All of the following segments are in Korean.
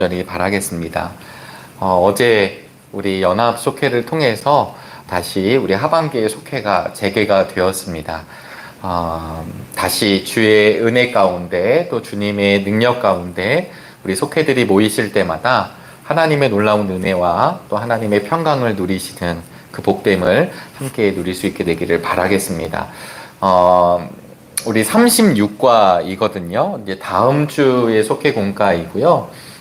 간절히 바라겠습니다. 어제 우리 연합 속회를 통해서 다시 우리 하반기의 속회가 재개가 되었습니다. 다시 주의 은혜 가운데 또 주님의 능력 가운데 우리 속회들이 모이실 때마다 하나님의 놀라운 은혜와 또 하나님의 평강을 누리시는 그 복됨을 함께 누릴 수 있게 되기를 바라겠습니다. 우리 36과이거든요. 이제 다음 주에 속회 공과이고요.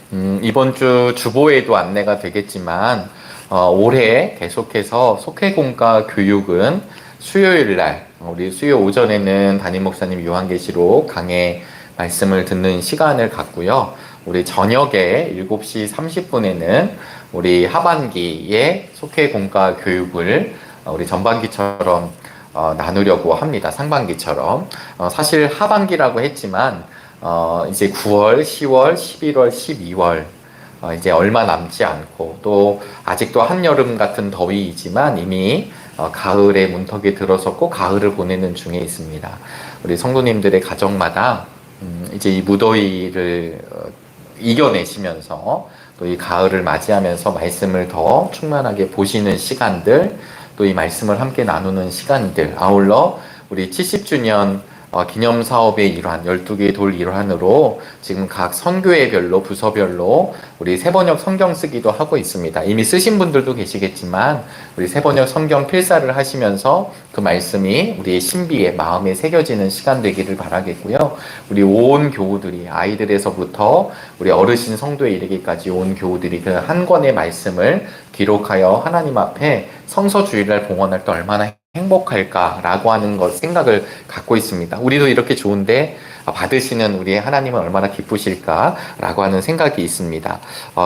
이번 주 주보에도 안내가 되겠지만, 올해 계속해서 속회 공과 교육은 수요일 날, 우리 수요 오전에는 담임 목사님 요한계시록 강해 말씀을 듣는 시간을 갖고요. 우리 저녁에 7시 30분에는 우리 하반기에 속회 공과 교육을 우리 전반기처럼 나누려고 합니다. 상반기처럼. 사실 하반기라고 했지만, 이제 9월, 10월, 11월, 12월, 이제 얼마 남지 않고, 또 아직도 한여름 같은 더위이지만 이미 가을의 문턱이 들어섰고, 가을을 보내는 중에 있습니다. 우리 성도님들의 가정마다 이제 이 무더위를 이겨내시면서 또 이 가을을 맞이하면서 말씀을 더 충만하게 보시는 시간들, 또 이 말씀을 함께 나누는 시간들, 아울러 우리 70주년 기념 사업의 일환, 12개의 돌 일환으로 지금 각 선교회별로, 부서별로 우리 새번역 성경 쓰기도 하고 있습니다. 이미 쓰신 분들도 계시겠지만 우리 새번역 성경 필사를 하시면서 그 말씀이 우리의 신비에, 마음에 새겨지는 시간 되기를 바라겠고요. 우리 온 교우들이, 아이들에서부터 우리 어르신 성도에 이르기까지 온 교우들이 그 한 권의 말씀을 기록하여 하나님 앞에 성서 주일날 봉헌할 때 얼마나 행복할까라고 하는 것 생각을 갖고 있습니다. 우리도 이렇게 좋은데 받으시는 우리 하나님은 얼마나 기쁘실까라고 하는 생각이 있습니다.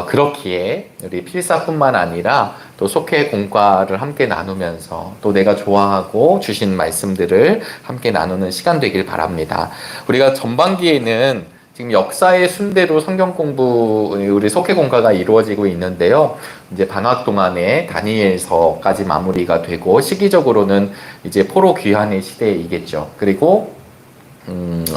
그렇기에 우리 필사뿐만 아니라 또 속회 공과를 함께 나누면서 또 내가 좋아하고 주신 말씀들을 함께 나누는 시간 되길 바랍니다. 우리가 전반기에는 지금 역사의 순대로 성경 공부, 우리 속회 공과가 이루어지고 있는데요. 이제 방학 동안에 다니엘서까지 마무리가 되고, 시기적으로는 이제 포로 귀환의 시대이겠죠. 그리고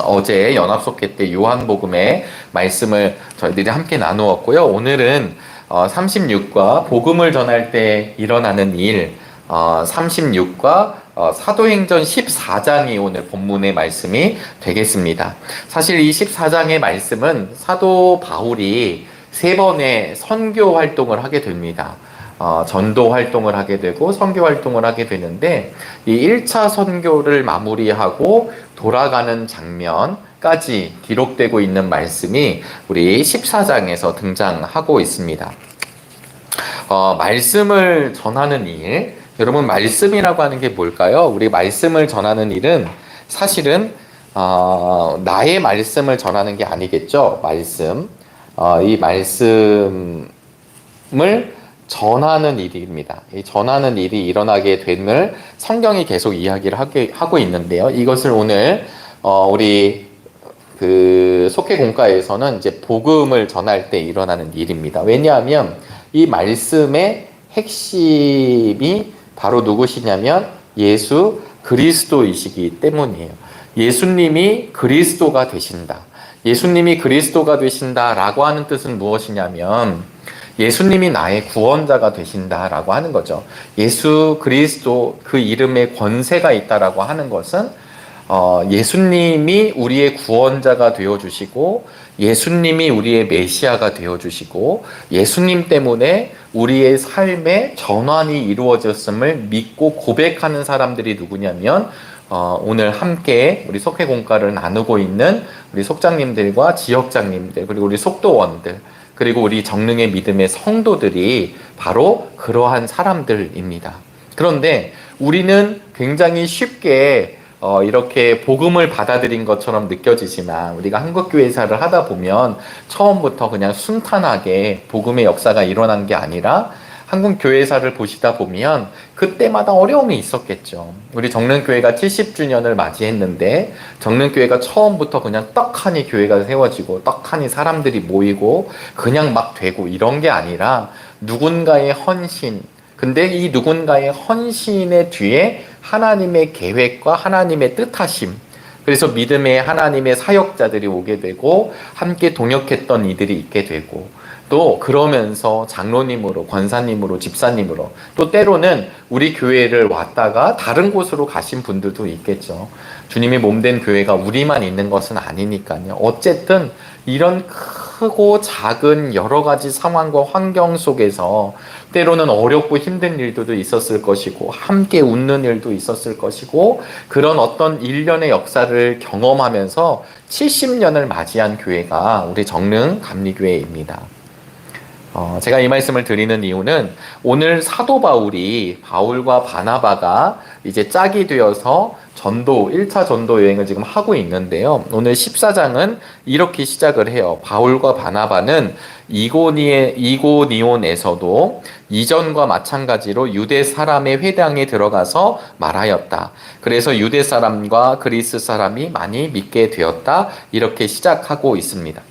어제 연합속회 때 요한복음의 말씀을 저희들이 함께 나누었고요. 오늘은 36과 복음을 전할 때 일어나는 일, 36과 사도행전 14장이 오늘 본문의 말씀이 되겠습니다. 사실 이 14장의 말씀은 사도 바울이 3번의 선교 활동을 하게 됩니다. 전도 활동을 하게 되고 선교 활동을 하게 되는데, 이 1차 선교를 마무리하고 돌아가는 장면까지 기록되고 있는 말씀이 우리 14장에서 등장하고 있습니다. 말씀을 전하는 일, 여러분, 말씀이라고 하는 게 뭘까요? 우리 말씀을 전하는 일은 사실은 나의 말씀을 전하는 게 아니겠죠. 말씀, 이 말씀을 전하는 일입니다. 이 전하는 일이 일어나게 됨을 성경이 계속 이야기를 하고 있는데요. 이것을 오늘 우리 그 속회 공과에서는 이제 복음을 전할 때 일어나는 일입니다. 왜냐하면 이 말씀의 핵심이 바로 누구시냐면 예수 그리스도이시기 때문이에요. 예수님이 그리스도가 되신다. 예수님이 그리스도가 되신다라고 하는 뜻은 무엇이냐면 예수님이 나의 구원자가 되신다라고 하는 거죠. 예수 그리스도, 그 이름에 권세가 있다라고 하는 것은 예수님이 우리의 구원자가 되어주시고, 예수님이 우리의 메시아가 되어주시고, 예수님 때문에 우리의 삶의 전환이 이루어졌음을 믿고 고백하는 사람들이 누구냐면 오늘 함께 우리 속회 공과를 나누고 있는 우리 속장님들과 지역장님들, 그리고 우리 속도원들, 그리고 우리 정릉의 믿음의 성도들이 바로 그러한 사람들입니다. 그런데 우리는 굉장히 쉽게 이렇게 복음을 받아들인 것처럼 느껴지지만, 우리가 한국교회사를 하다 보면 처음부터 그냥 순탄하게 복음의 역사가 일어난 게 아니라 한국교회사를 보시다 보면 그때마다 어려움이 있었겠죠. 우리 정릉교회가 70주년을 맞이했는데 정릉교회가 처음부터 그냥 떡하니 교회가 세워지고 떡하니 사람들이 모이고 그냥 막 되고 이런 게 아니라 누군가의 헌신, 근데 이 누군가의 헌신의 뒤에 하나님의 계획과 하나님의 뜻하심, 그래서 믿음의 하나님의 사역자들이 오게 되고 함께 동역했던 이들이 있게 되고, 또 그러면서 장로님으로, 권사님으로, 집사님으로, 또 때로는 우리 교회를 왔다가 다른 곳으로 가신 분들도 있겠죠. 주님이 몸된 교회가 우리만 있는 것은 아니니까요. 어쨌든 이런 크고 작은 여러 가지 상황과 환경 속에서 때로는 어렵고 힘든 일들도 있었을 것이고, 함께 웃는 일도 있었을 것이고, 그런 어떤 일련의 역사를 경험하면서 70년을 맞이한 교회가 우리 정릉 감리교회입니다. 제가 이 말씀을 드리는 이유는 오늘 사도 바울이 바울과 바나바가 이제 짝이 되어서 전도, 1차 전도 여행을 지금 하고 있는데요. 오늘 14장은 이렇게 시작을 해요. 바울과 바나바는 이고니온에서도 이전과 마찬가지로 유대 사람의 회당에 들어가서 말하였다. 그래서 유대 사람과 그리스 사람이 많이 믿게 되었다. 이렇게 시작하고 있습니다.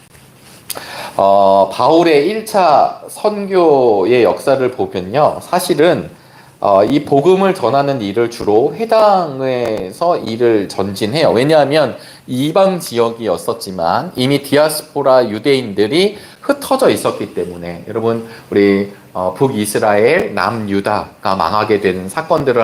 바울의 1차 선교의 역사를 보면요. 사실은 이 복음을 전하는 일을 주로 회당에서 일을 전진해요. 왜냐하면 이방 지역이었었지만 이미 디아스포라 유대인들이 흩어져 있었기 때문에, 여러분 우리 북이스라엘, 남유다가 망하게 된 사건들을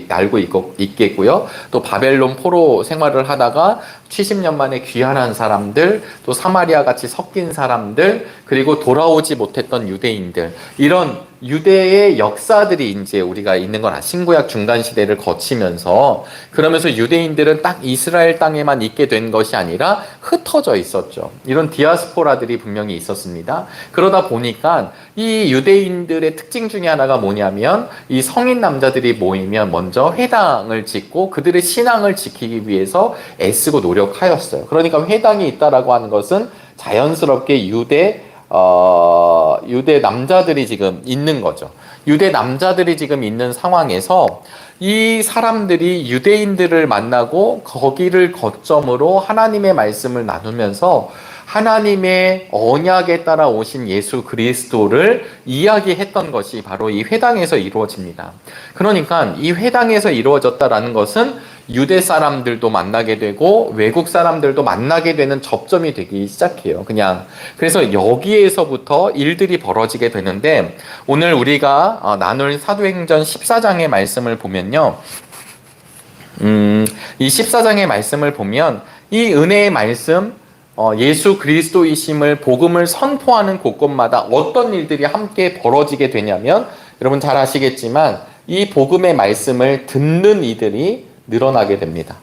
알고 있겠고요. 또 바벨론 포로 생활을 하다가 70년 만에 귀환한 사람들, 또 사마리아 같이 섞인 사람들, 그리고 돌아오지 못했던 유대인들, 이런 유대의 역사들이 이제 우리가 있는 건 신구약 중간 시대를 거치면서, 그러면서 유대인들은 딱 이스라엘 땅에만 있게 된 것이 아니라 흩어져 있었죠. 이런 디아스포라들이 분명히 있었습니다. 그러다 보니까 이 유대인들의 특징 중에 하나가 뭐냐면, 이 성인 남자들이 모이면 먼저 회당을 짓고 그들의 신앙을 지키기 위해서 애쓰고 노력하였어요. 그러니까 회당이 있다라고 하는 것은 자연스럽게 유대 남자들이 지금 있는 거죠. 유대 남자들이 지금 있는 상황에서 이 사람들이 유대인들을 만나고 거기를 거점으로 하나님의 말씀을 나누면서 하나님의 언약에 따라 오신 예수 그리스도를 이야기했던 것이 바로 이 회당에서 이루어집니다. 그러니까 이 회당에서 이루어졌다라는 것은 유대 사람들도 만나게 되고 외국 사람들도 만나게 되는 접점이 되기 시작해요. 그래서 여기에서부터 일들이 벌어지게 되는데, 오늘 우리가 나눌 사도행전 14장의 말씀을 보면요. 이 14장의 말씀을 보면 이 은혜의 말씀, 예수 그리스도이심을, 복음을 선포하는 곳곳마다 어떤 일들이 함께 벌어지게 되냐면, 여러분 잘 아시겠지만 이 복음의 말씀을 듣는 이들이 늘어나게 됩니다.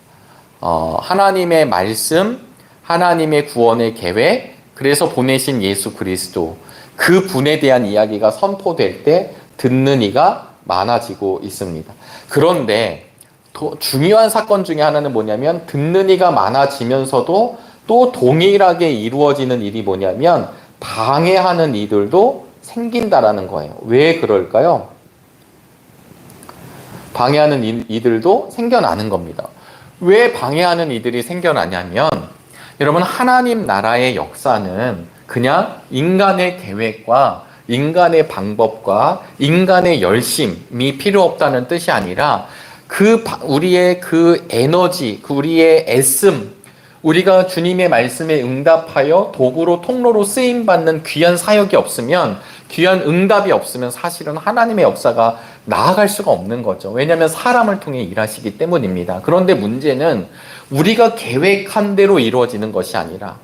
하나님의 말씀, 하나님의 구원의 계획, 그래서 보내신 예수 그리스도, 그 분에 대한 이야기가 선포될 때 듣는 이가 많아지고 있습니다. 그런데 더 중요한 사건 중에 하나는 뭐냐면, 듣는 이가 많아지면서도 또 동일하게 이루어지는 일이 뭐냐면, 방해하는 이들도 생긴다라는 거예요. 왜 그럴까요? 방해하는 이들도 생겨나는 겁니다. 왜 방해하는 이들이 생겨나냐면, 여러분 하나님 나라의 역사는 그냥 인간의 계획과 인간의 방법과 인간의 열심이 필요 없다는 뜻이 아니라, 우리의 그 에너지, 우리의 애씀, 우리가 주님의 말씀에 응답하여 도구로, 통로로 쓰임받는 귀한 사역이 없으면, 귀한 응답이 없으면 사실은 하나님의 역사가 나아갈 수가 없는 거죠. 왜냐하면 사람을 통해 일하시기 때문입니다. 그런데 문제는 우리가 계획한 대로 이루어지는 것이 아니라,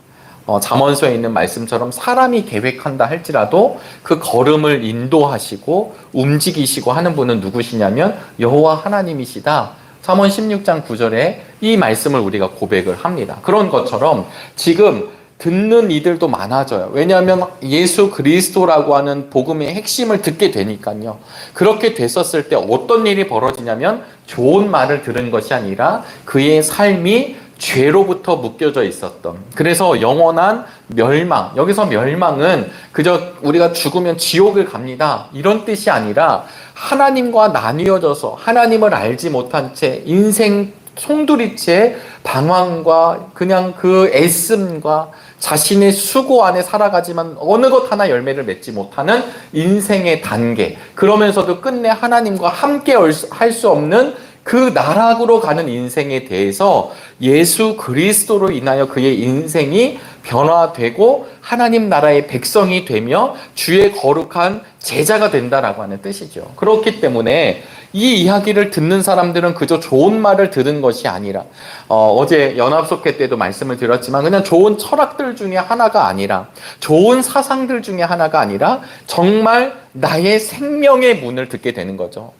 잠언서에 있는 말씀처럼 사람이 계획한다 할지라도 그 걸음을 인도하시고 움직이시고 하는 분은 누구시냐면 여호와 하나님이시다. 잠언 16장 9절에 이 말씀을 우리가 고백을 합니다. 그런 것처럼 지금 듣는 이들도 많아져요. 왜냐하면 예수 그리스도라고 하는 복음의 핵심을 듣게 되니까요. 그렇게 됐었을 때 어떤 일이 벌어지냐면, 좋은 말을 들은 것이 아니라 그의 삶이 죄로부터 묶여져 있었던, 그래서 영원한 멸망, 여기서 멸망은 그저 우리가 죽으면 지옥을 갑니다 이런 뜻이 아니라, 하나님과 나뉘어져서 하나님을 알지 못한 채 인생 송두리째 방황과 그냥 그 애씀과 자신의 수고 안에 살아가지만 어느 것 하나 열매를 맺지 못하는 인생의 단계, 그러면서도 끝내 하나님과 함께 할 수 없는 그 나락으로 가는 인생에 대해서 예수 그리스도로 인하여 그의 인생이 변화되고 하나님 나라의 백성이 되며 주의 거룩한 제자가 된다라고 하는 뜻이죠. 그렇기 때문에 이 이야기를 듣는 사람들은 그저 좋은 말을 들은 것이 아니라 어제 연합속회 때도 말씀을 드렸지만 그냥 좋은 철학들 중에 하나가 아니라 좋은 사상들 중에 하나가 아니라 정말 나의 생명의 문을 듣게 되는 거죠.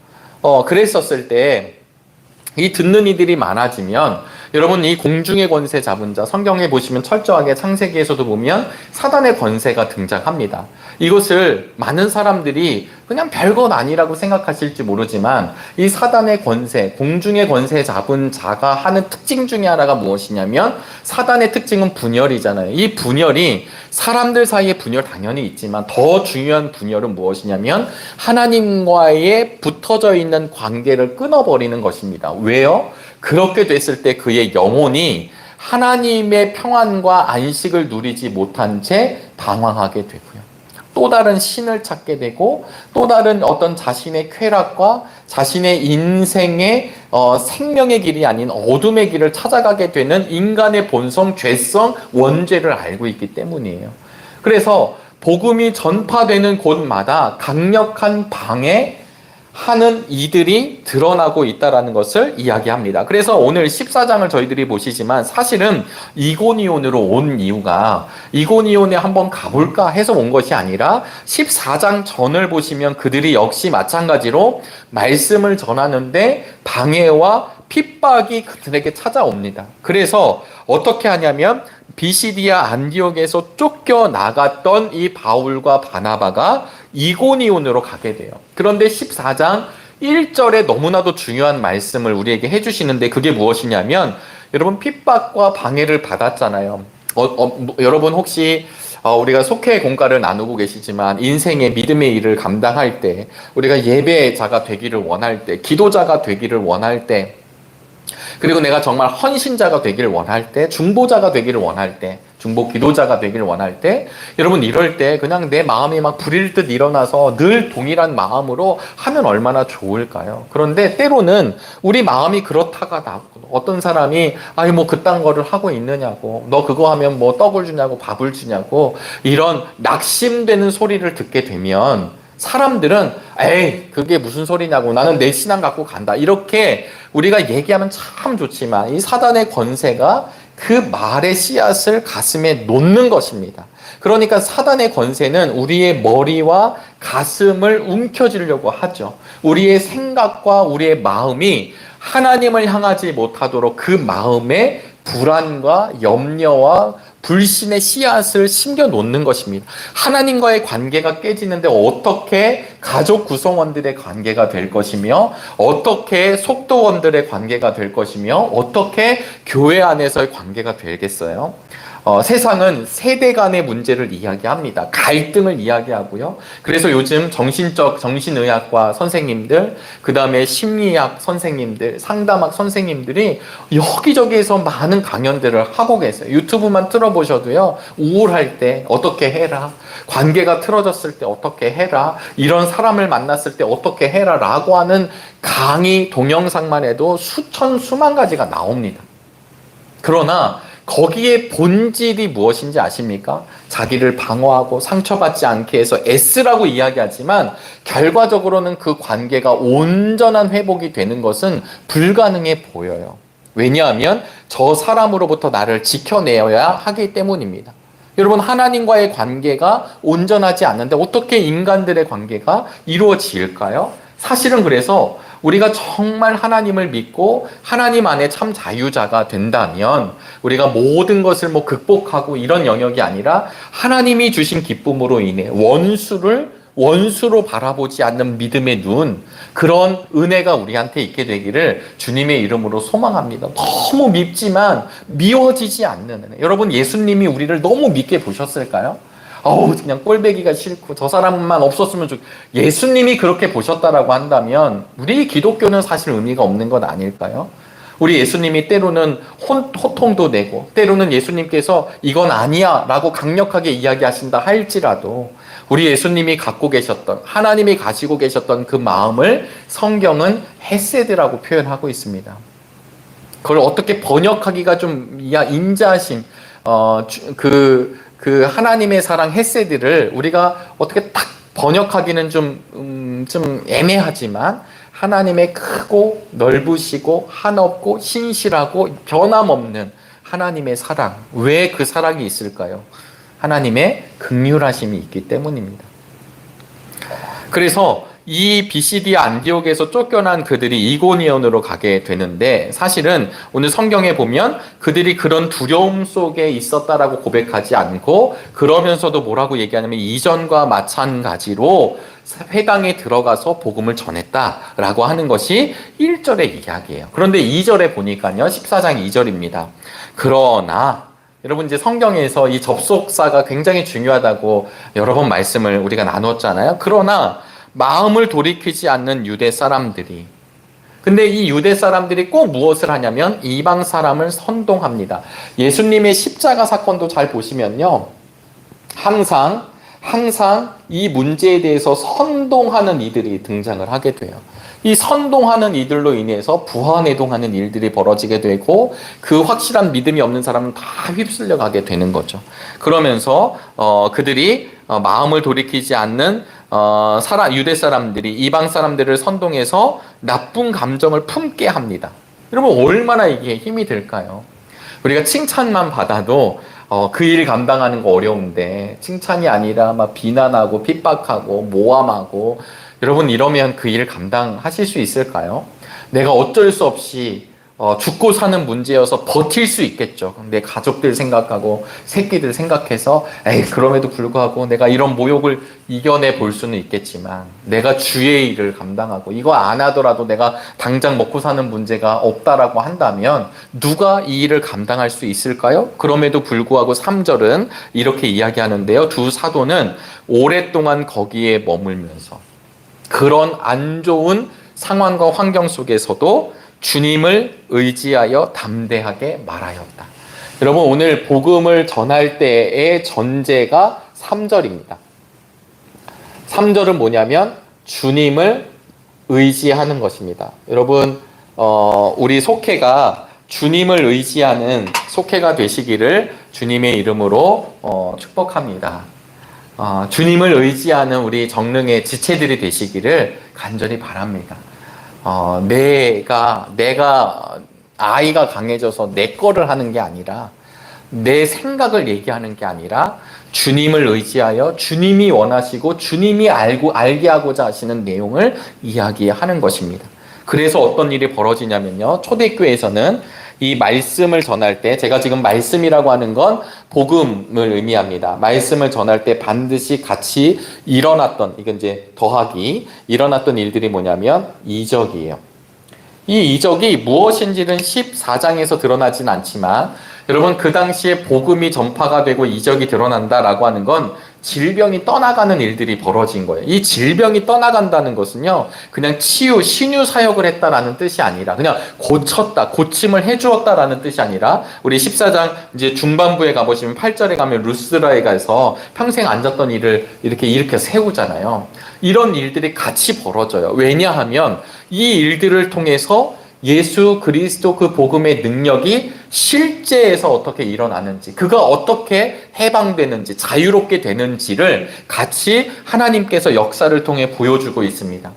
그랬었을 때 이 듣는 이들이 많아지면 여러분 이 공중의 권세 잡은 자 성경에 보시면 철저하게 창세기에서도 보면 사단의 권세가 등장합니다. 이것을 많은 사람들이 그냥 별것 아니라고 생각하실지 모르지만 이 사단의 권세, 공중의 권세 잡은 자가 하는 특징 중에 하나가 무엇이냐면 사단의 특징은 분열이잖아요. 이 분열이 사람들 사이에 분열 당연히 있지만 더 중요한 분열은 무엇이냐면 하나님과의 붙어져 있는 관계를 끊어버리는 것입니다. 왜요? 그렇게 됐을 때 그의 영혼이 하나님의 평안과 안식을 누리지 못한 채 방황하게 되고요. 또 다른 신을 찾게 되고 또 다른 어떤 자신의 쾌락과 자신의 인생의 생명의 길이 아닌 어둠의 길을 찾아가게 되는 인간의 본성, 죄성, 원죄를 알고 있기 때문이에요. 그래서 복음이 전파되는 곳마다 강력한 방해 하는 이들이 드러나고 있다는 것을 이야기합니다. 그래서 오늘 14장을 저희들이 보시지만 사실은 이고니온으로 온 이유가 이고니온에 한번 가볼까 해서 온 것이 아니라 14장 전을 보시면 그들이 역시 마찬가지로 말씀을 전하는데 방해와 핍박이 그들에게 찾아옵니다. 그래서 어떻게 하냐면 비시디아 안디옥에서 쫓겨나갔던 이 바울과 바나바가 이고니온으로 가게 돼요. 그런데 14장 1절에 너무나도 중요한 말씀을 우리에게 해주시는데 그게 무엇이냐면 여러분 핍박과 방해를 받았잖아요. 여러분 혹시 우리가 속회 공과를 나누고 계시지만 인생의 믿음의 일을 감당할 때 우리가 예배자가 되기를 원할 때 기도자가 되기를 원할 때 그리고 내가 정말 헌신자가 되기를 원할 때, 중보자가 되기를 원할 때, 중보 기도자가 되기를 원할 때, 여러분 이럴 때 그냥 내 마음이 막 불일 듯 일어나서 늘 동일한 마음으로 하면 얼마나 좋을까요? 그런데 때로는 우리 마음이 그렇다가 나고 어떤 사람이 아니 뭐 그딴 거를 하고 있느냐고, 너 그거 하면 뭐 떡을 주냐고 밥을 주냐고 이런 낙심되는 소리를 듣게 되면 사람들은 에이 그게 무슨 소리냐고 나는 내 신앙 갖고 간다 이렇게 우리가 얘기하면 참 좋지만 이 사단의 권세가 그 말의 씨앗을 가슴에 놓는 것입니다. 그러니까 사단의 권세는 우리의 머리와 가슴을 움켜쥐려고 하죠. 우리의 생각과 우리의 마음이 하나님을 향하지 못하도록 그 마음에 불안과 염려와 불신의 씨앗을 심겨 놓는 것입니다. 하나님과의 관계가 깨지는데 어떻게 가족 구성원들의 관계가 될 것이며 어떻게 속도원들의 관계가 될 것이며 어떻게 교회 안에서의 관계가 되겠어요? 세상은 세대 간의 문제를 이야기합니다. 갈등을 이야기하고요. 그래서 요즘 정신의학과 선생님들, 그 다음에 심리학 선생님들, 상담학 선생님들이 여기저기에서 많은 강연들을 하고 계세요. 유튜브만 틀어보셔도요. 우울할 때 어떻게 해라. 관계가 틀어졌을 때 어떻게 해라. 이런 사람을 만났을 때 어떻게 해라. 라고 하는 강의 동영상만 해도 수만 가지가 나옵니다. 그러나 거기에 본질이 무엇인지 아십니까? 자기를 방어하고 상처받지 않게 해서 애쓰라고 이야기하지만 결과적으로는 그 관계가 온전한 회복이 되는 것은 불가능해 보여요. 왜냐하면 저 사람으로부터 나를 지켜내어야 하기 때문입니다. 여러분 하나님과의 관계가 온전하지 않는데 어떻게 인간들의 관계가 이루어질까요? 사실은 그래서 우리가 정말 하나님을 믿고 하나님 안에 참 자유자가 된다면 우리가 모든 것을 뭐 극복하고 이런 영역이 아니라 하나님이 주신 기쁨으로 인해 원수로 바라보지 않는 믿음의 눈, 그런 은혜가 우리한테 있게 되기를 주님의 이름으로 소망합니다. 너무 밉지만 미워지지 않는 은혜. 여러분 예수님이 우리를 너무 밉게 보셨을까요? 그냥 꼴배기가 싫고 저 사람만 없었으면 예수님이 그렇게 보셨다라고 한다면 우리 기독교는 사실 의미가 없는 것 아닐까요? 우리 예수님이 때로는 호통도 내고 때로는 예수님께서 이건 아니야 라고 강력하게 이야기하신다 할지라도 우리 예수님이 갖고 계셨던, 하나님이 가지고 계셨던 그 마음을 성경은 헤세드라고 표현하고 있습니다. 그걸 어떻게 번역하기가 좀 인자하심, 그 하나님의 사랑 헤세드를 우리가 어떻게 딱 번역하기는 좀 애매하지만, 하나님의 크고 넓으시고 한없고 신실하고 변함없는 하나님의 사랑. 왜 그 사랑이 있을까요? 하나님의 긍휼하심이 있기 때문입니다. 그래서 이 비시디아 안디옥에서 쫓겨난 그들이 이고니온으로 가게 되는데, 사실은 오늘 성경에 보면 그들이 그런 두려움 속에 있었다라고 고백하지 않고, 그러면서도 뭐라고 얘기하냐면 이전과 마찬가지로 회당에 들어가서 복음을 전했다라고 하는 것이 1절의 이야기예요. 그런데 2절에 보니까요, 14장 2절입니다. 그러나, 여러분 이제 성경에서 이 접속사가 굉장히 중요하다고 여러 번 말씀을 우리가 나눴잖아요. 그러나 마음을 돌이키지 않는 유대 사람들이, 근데 이 유대 사람들이 꼭 무엇을 하냐면 이방 사람을 선동합니다. 예수님의 십자가 사건도 잘 보시면요, 항상 이 문제에 대해서 선동하는 이들이 등장을 하게 돼요. 이 선동하는 이들로 인해서 부하내동하는 일들이 벌어지게 되고, 그 확실한 믿음이 없는 사람은 다 휩쓸려 가게 되는 거죠. 그러면서 그들이 마음을 돌이키지 않는 유대 사람들이 이방 사람들을 선동해서 나쁜 감정을 품게 합니다. 여러분, 얼마나 이게 힘이 들까요? 우리가 칭찬만 받아도 그 일 감당하는 거 어려운데, 칭찬이 아니라 막 비난하고 핍박하고 모함하고, 여러분 이러면 그 일을 감당하실 수 있을까요? 내가 어쩔 수 없이 죽고 사는 문제여서 버틸 수 있겠죠. 내 가족들 생각하고 새끼들 생각해서 그럼에도 불구하고 내가 이런 모욕을 이겨내 볼 수는 있겠지만, 내가 주의 일을 감당하고 이거 안 하더라도 내가 당장 먹고 사는 문제가 없다라고 한다면 누가 이 일을 감당할 수 있을까요? 그럼에도 불구하고 3절은 이렇게 이야기하는데요. 두 사도는 오랫동안 거기에 머물면서 그런 안 좋은 상황과 환경 속에서도 주님을 의지하여 담대하게 말하였다. 여러분, 오늘 복음을 전할 때의 전제가 3절입니다. 3절은 뭐냐면 주님을 의지하는 것입니다. 여러분, 우리 속회가 주님을 의지하는 속회가 되시기를 주님의 이름으로 축복합니다. 주님을 의지하는 우리 정릉의 지체들이 되시기를 간절히 바랍니다. 내가 아이가 강해져서 내 거를 하는 게 아니라, 내 생각을 얘기하는 게 아니라 주님을 의지하여 주님이 원하시고 주님이 알게 하고자 하시는 내용을 이야기하는 것입니다. 그래서 어떤 일이 벌어지냐면요, 초대교회에서는 이 말씀을 전할 때, 제가 지금 말씀이라고 하는 건 복음을 의미합니다. 말씀을 전할 때 반드시 같이 일어났던, 이건 이제 더하기, 일어났던 일들이 뭐냐면 이적이에요. 이 이적이 무엇인지는 14장에서 드러나진 않지만, 여러분 그 당시에 복음이 전파가 되고 이적이 드러난다라고 하는 건 질병이 떠나가는 일들이 벌어진 거예요. 이 질병이 떠나간다는 것은요, 그냥 신유 사역을 했다라는 뜻이 아니라, 그냥 고쳤다, 고침을 해주었다라는 뜻이 아니라, 우리 14장 이제 중반부에 가보시면 8절에 가면 루스드라에 가서 평생 앉았던 일을 이렇게 일으켜 세우잖아요. 이런 일들이 같이 벌어져요. 왜냐하면 이 일들을 통해서 예수 그리스도 그 복음의 능력이 실제에서 어떻게 일어나는지, 그가 어떻게 해방되는지, 자유롭게 되는지를 같이 하나님께서 역사를 통해 보여주고 있습니다.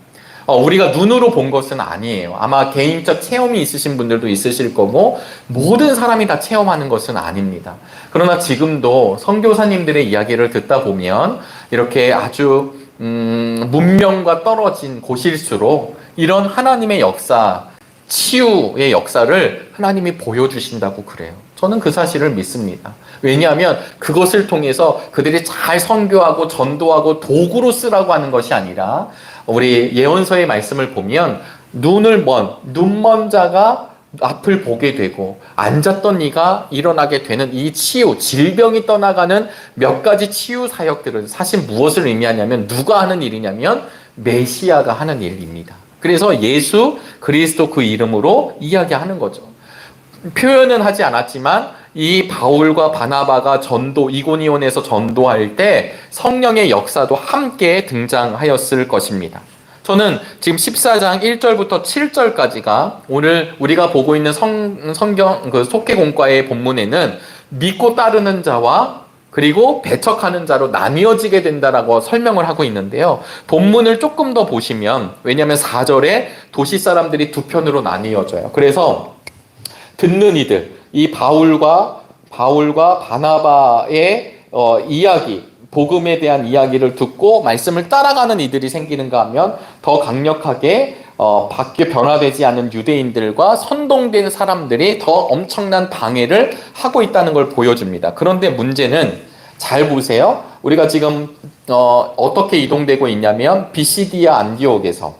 우리가 눈으로 본 것은 아니에요. 아마 개인적 체험이 있으신 분들도 있으실 거고, 모든 사람이 다 체험하는 것은 아닙니다. 그러나 지금도 선교사님들의 이야기를 듣다 보면 이렇게 아주 문명과 떨어진 곳일수록 이런 하나님의 역사, 치유의 역사를 하나님이 보여주신다고 그래요. 저는 그 사실을 믿습니다. 왜냐하면 그것을 통해서 그들이 잘 선교하고 전도하고 도구로 쓰라고 하는 것이 아니라, 우리 예언서의 말씀을 보면 눈먼 자가 앞을 보게 되고 앉았던 이가 일어나게 되는 이 치유, 질병이 떠나가는 몇 가지 치유 사역들은 사실 무엇을 의미하냐면, 누가 하는 일이냐면 메시아가 하는 일입니다. 그래서 예수 그리스도 그 이름으로 이야기하는 거죠. 표현은 하지 않았지만 이 바울과 바나바가 이고니온에서 전도할 때 성령의 역사도 함께 등장하였을 것입니다. 저는 지금 14장 1절부터 7절까지가 오늘 우리가 보고 있는 성경 속회공과의 본문에는 믿고 따르는 자와 그리고 배척하는 자로 나뉘어지게 된다라고 설명을 하고 있는데요. 본문을 조금 더 보시면, 왜냐하면 4절에 도시 사람들이 두 편으로 나뉘어져요. 그래서 듣는 이들, 이 바울과 바나바의 이야기, 복음에 대한 이야기를 듣고 말씀을 따라가는 이들이 생기는가 하면 더 강력하게 변화되지 않은 유대인들과 선동된 사람들이 더 엄청난 방해를 하고 있다는 걸 보여줍니다. 그런데 문제는 잘 보세요. 우리가 지금 어떻게 이동되고 있냐면 비시디아 안디옥에서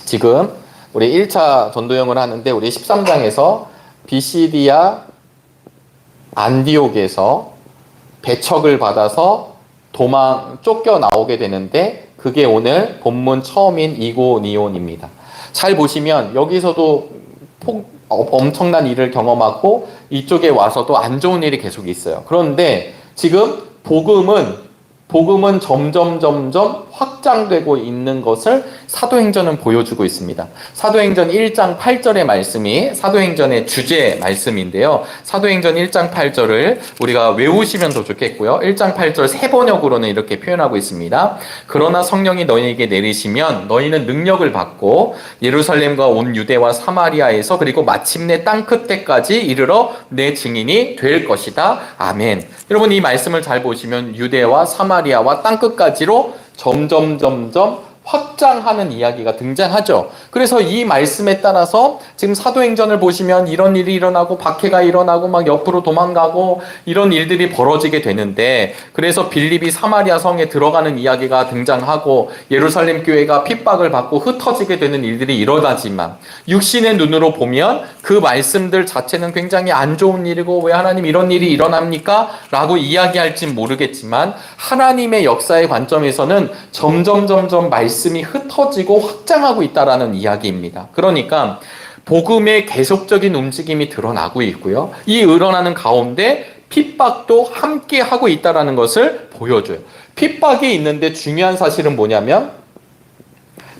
지금 우리 1차 전도여행을 하는데 우리 13장에서 비시디아 안디옥에서 배척을 받아서 쫓겨 나오게 되는데 그게 오늘 본문 처음인 이고니온입니다. 잘 보시면 여기서도 엄청난 일을 경험하고 이쪽에 와서도 안 좋은 일이 계속 있어요. 그런데 지금 복음은 점점 확장되고 있는 것을 사도행전은 보여주고 있습니다. 사도행전 1장 8절의 말씀이 사도행전의 주제 말씀인데요. 사도행전 1장 8절을 우리가 외우시면 더 좋겠고요. 1장 8절 세 번역으로는 이렇게 표현하고 있습니다. 그러나 성령이 너희에게 내리시면 너희는 능력을 받고 예루살렘과 온 유대와 사마리아에서 그리고 마침내 땅 끝에까지 이르러 내 증인이 될 것이다. 아멘. 여러분 이 말씀을 잘 보시면 유대와 사마리아와 땅 끝까지로 점점 확장하는 이야기가 등장하죠. 그래서 이 말씀에 따라서 지금 사도행전을 보시면 이런 일이 일어나고 박해가 일어나고 막 옆으로 도망가고 이런 일들이 벌어지게 되는데, 그래서 빌립이 사마리아 성에 들어가는 이야기가 등장하고 예루살렘 교회가 핍박을 받고 흩어지게 되는 일들이 일어나지만 육신의 눈으로 보면 그 말씀들 자체는 굉장히 안 좋은 일이고 왜 하나님 이런 일이 일어납니까? 라고 이야기할진 모르겠지만 하나님의 역사의 관점에서는 점점 말씀이 흩어지고 확장하고 있다라는 이야기입니다. 그러니까 복음의 계속적인 움직임이 드러나고 있고요. 이 일어나는 가운데 핍박도 함께 하고 있다라는 것을 보여줘요. 핍박이 있는데 중요한 사실은 뭐냐면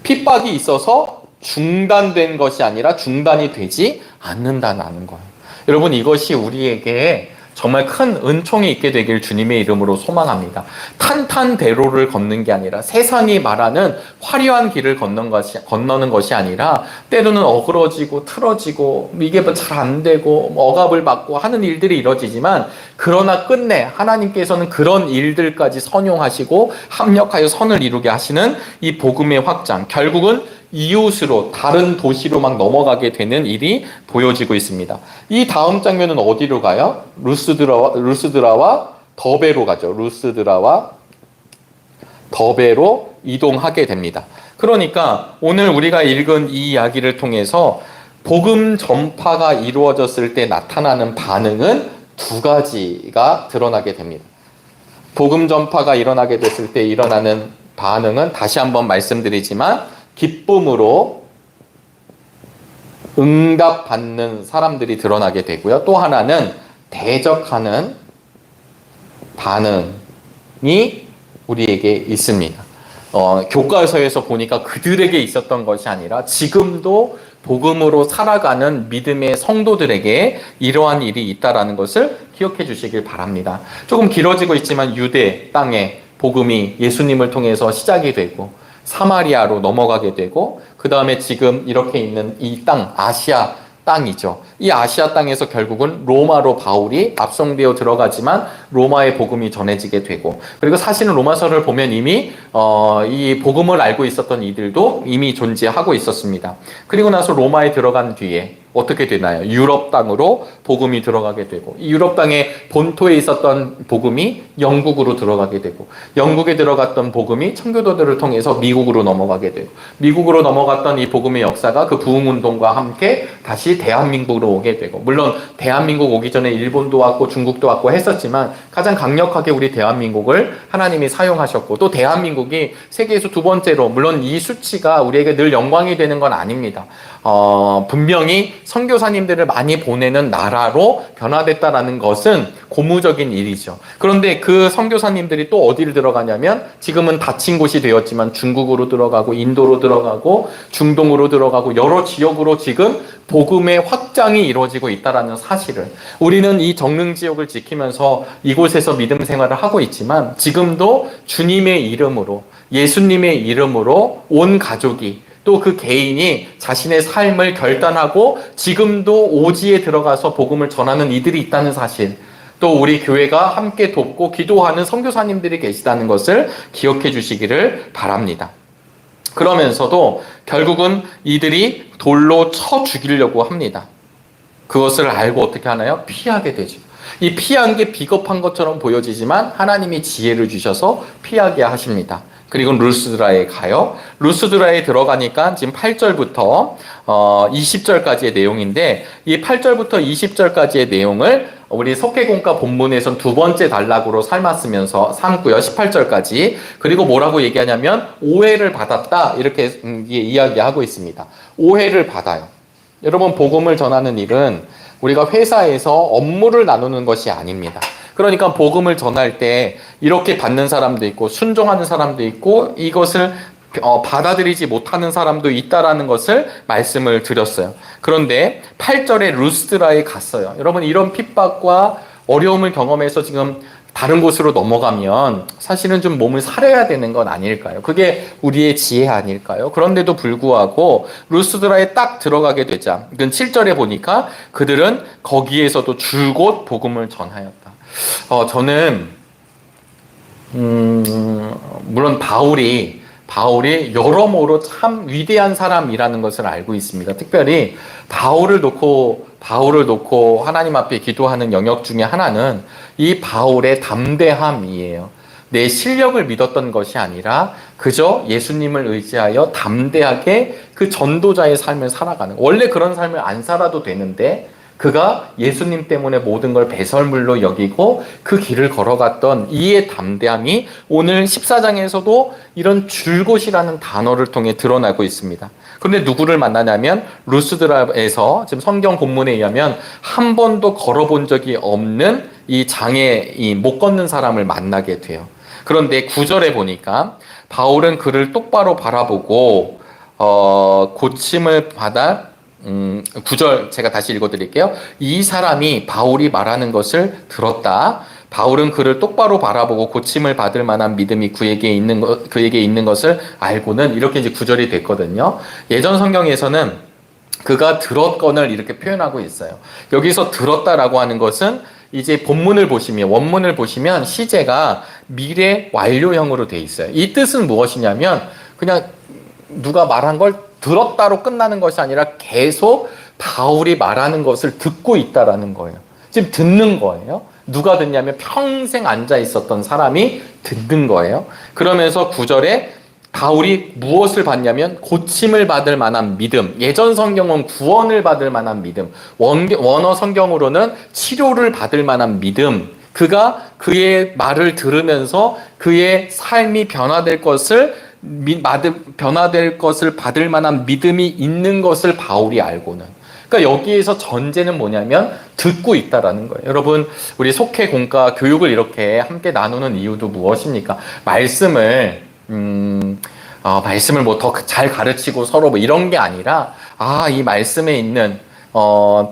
핍박이 있어서 중단된 것이 아니라 중단이 되지 않는다는 거예요. 여러분 이것이 우리에게 정말 큰 은총이 있게 되길 주님의 이름으로 소망합니다. 탄탄대로를 걷는 게 아니라 세상이 말하는 화려한 길을 건너는 것이 아니라 때로는 어그러지고 틀어지고 이게 잘 안 되고 억압을 받고 하는 일들이 이루어지지만 그러나 끝내 하나님께서는 그런 일들까지 선용하시고 합력하여 선을 이루게 하시는 이 복음의 확장, 결국은 이웃으로 다른 도시로 막 넘어가게 되는 일이 보여지고 있습니다. 이 다음 장면은 어디로 가요? 루스드라와 더베로 가죠. 루스드라와 더베로 이동하게 됩니다. 그러니까 오늘 우리가 읽은 이 이야기를 통해서 복음 전파가 이루어졌을 때 나타나는 반응은 두 가지가 드러나게 됩니다. 복음 전파가 일어나게 됐을 때 일어나는 반응은 다시 한번 말씀드리지만 기쁨으로 응답받는 사람들이 드러나게 되고요. 또 하나는 대적하는 반응이 우리에게 있습니다. 교과서에서 보니까 그들에게 있었던 것이 아니라 지금도 복음으로 살아가는 믿음의 성도들에게 이러한 일이 있다라는 것을 기억해 주시길 바랍니다. 조금 길어지고 있지만 유대 땅에 복음이 예수님을 통해서 시작이 되고 사마리아로 넘어가게 되고 그 다음에 지금 이렇게 있는 이 땅, 아시아 땅이죠. 이 아시아 땅에서 결국은 로마로 바울이 압송되어 들어가지만 로마의 복음이 전해지게 되고, 그리고 사실은 로마서를 보면 이미 이 복음을 알고 있었던 이들도 이미 존재하고 있었습니다. 그리고 나서 로마에 들어간 뒤에 어떻게 되나요? 유럽 땅으로 복음이 들어가게 되고, 이 유럽 땅의 본토에 있었던 복음이 영국으로 들어가게 되고, 영국에 들어갔던 복음이 청교도들을 통해서 미국으로 넘어가게 되고, 미국으로 넘어갔던 이 복음의 역사가 그 부흥운동과 함께 다시 대한민국으로 오게 되고, 물론 대한민국 오기 전에 일본도 왔고 중국도 왔고 했었지만 가장 강력하게 우리 대한민국을 하나님이 사용하셨고, 또 대한민국이 세계에서 두 번째로, 물론 이 수치가 우리에게 늘 영광이 되는 건 아닙니다. 분명히 선교사님들을 많이 보내는 나라로 변화됐다라는 것은 고무적인 일이죠. 그런데 그 선교사님들이 또 어디를 들어가냐면 지금은 닫힌 곳이 되었지만 중국으로 들어가고 인도로 들어가고 중동으로 들어가고 여러 지역으로 지금 복음의 확장이 이루어지고 있다는 사실을, 우리는 이 적능 지역을 지키면서 이곳에서 믿음 생활을 하고 있지만 지금도 주님의 이름으로, 예수님의 이름으로 온 가족이, 또 그 개인이 자신의 삶을 결단하고 지금도 오지에 들어가서 복음을 전하는 이들이 있다는 사실, 또 우리 교회가 함께 돕고 기도하는 선교사님들이 계시다는 것을 기억해 주시기를 바랍니다. 그러면서도 결국은 이들이 돌로 쳐 죽이려고 합니다. 그것을 알고 어떻게 하나요? 피하게 되죠. 이 피한 게 비겁한 것처럼 보여지지만 하나님이 지혜를 주셔서 피하게 하십니다. 그리고 루스드라에 가요. 루스드라에 들어가니까 지금 8절부터 20절까지의 내용인데, 이 8절부터 20절까지의 내용을 우리 속회공과 본문에선 두 번째 단락으로 삼고요. 18절까지. 그리고 뭐라고 얘기하냐면 오해를 받았다, 이렇게 이야기하고 있습니다. 오해를 받아요. 여러분, 복음을 전하는 일은 우리가 회사에서 업무를 나누는 것이 아닙니다. 그러니까 복음을 전할 때 이렇게 받는 사람도 있고 순종하는 사람도 있고 이것을 받아들이지 못하는 사람도 있다라는 것을 말씀을 드렸어요. 그런데 8절에 루스드라에 갔어요. 여러분, 이런 핍박과 어려움을 경험해서 지금 다른 곳으로 넘어가면 사실은 좀 몸을 사려야 되는 건 아닐까요? 그게 우리의 지혜 아닐까요? 그런데도 불구하고 루스드라에 딱 들어가게 되자, 이건 7절에 보니까 그들은 거기에서도 줄곧 복음을 전하였다. 저는 물론 바울이 여러모로 참 위대한 사람이라는 것을 알고 있습니다. 특별히 바울을 놓고 하나님 앞에 기도하는 영역 중에 하나는 이 바울의 담대함이에요. 내 실력을 믿었던 것이 아니라 그저 예수님을 의지하여 담대하게 그 전도자의 삶을 살아가는, 원래 그런 삶을 안 살아도 되는데 그가 예수님 때문에 모든 걸 배설물로 여기고 그 길을 걸어갔던 이의 담대함이 오늘 14장에서도 이런 줄곧이라는 단어를 통해 드러나고 있습니다. 그런데 누구를 만나냐면 루스드라에서 지금 성경 본문에 의하면 한 번도 걸어본 적이 없는 이 장애인, 못 걷는 사람을 만나게 돼요. 그런데 9절에 보니까 바울은 그를 똑바로 바라보고 고침을 받아 9절 제가 다시 읽어드릴게요. 이 사람이 바울이 말하는 것을 들었다. 바울은 그를 똑바로 바라보고 고침을 받을 만한 믿음이 그에게 있는 것을 알고는, 이렇게 이제 9절이 됐거든요. 예전 성경에서는 그가 들었거늘 이렇게 표현하고 있어요. 여기서 들었다라고 하는 것은 이제 원문을 보시면 시제가 미래 완료형으로 돼 있어요. 이 뜻은 무엇이냐면 그냥 누가 말한 걸 들었다로 끝나는 것이 아니라 계속 바울이 말하는 것을 듣고 있다라는 거예요. 지금 듣는 거예요. 누가 듣냐면 평생 앉아 있었던 사람이 듣는 거예요. 그러면서 9절에 바울이 무엇을 받냐면 고침을 받을 만한 믿음, 예전 성경은 구원을 받을 만한 믿음, 원어 성경으로는 치료를 받을 만한 믿음, 그가 그의 말을 들으면서 그의 삶이 변화될 것을 받을 만한 믿음이 있는 것을 바울이 알고는, 그러니까 여기에서 전제는 뭐냐면 듣고 있다라는 거예요. 여러분, 우리 속회 공과 교육을 이렇게 함께 나누는 이유도 무엇입니까? 말씀을 뭐 더 잘 가르치고 서로 뭐 이런 게 아니라, 이 말씀에 있는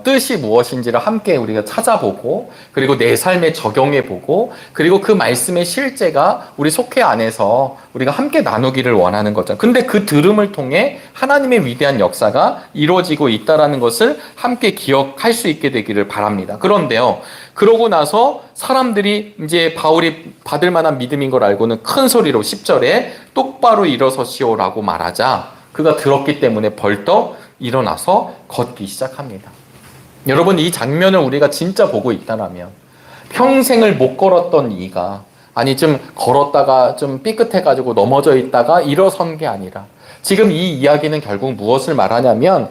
뜻이 무엇인지를 함께 우리가 찾아보고, 그리고 내 삶에 적용해보고, 그리고 그 말씀의 실제가 우리 속회 안에서 우리가 함께 나누기를 원하는 거죠. 근데 그 들음을 통해 하나님의 위대한 역사가 이루어지고 있다는 것을 함께 기억할 수 있게 되기를 바랍니다. 그런데요, 그러고 나서 사람들이 이제 바울이 받을 만한 믿음인 걸 알고는 큰 소리로 10절에 똑바로 일어서시오라고 말하자 그가 들었기 때문에 벌떡 일어나서 걷기 시작합니다. 여러분, 이 장면을 우리가 진짜 보고 있다면 평생을 못 걸었던 이가, 좀 걸었다가 좀 삐끗해가지고 넘어져 있다가 일어선 게 아니라, 지금 이 이야기는 결국 무엇을 말하냐면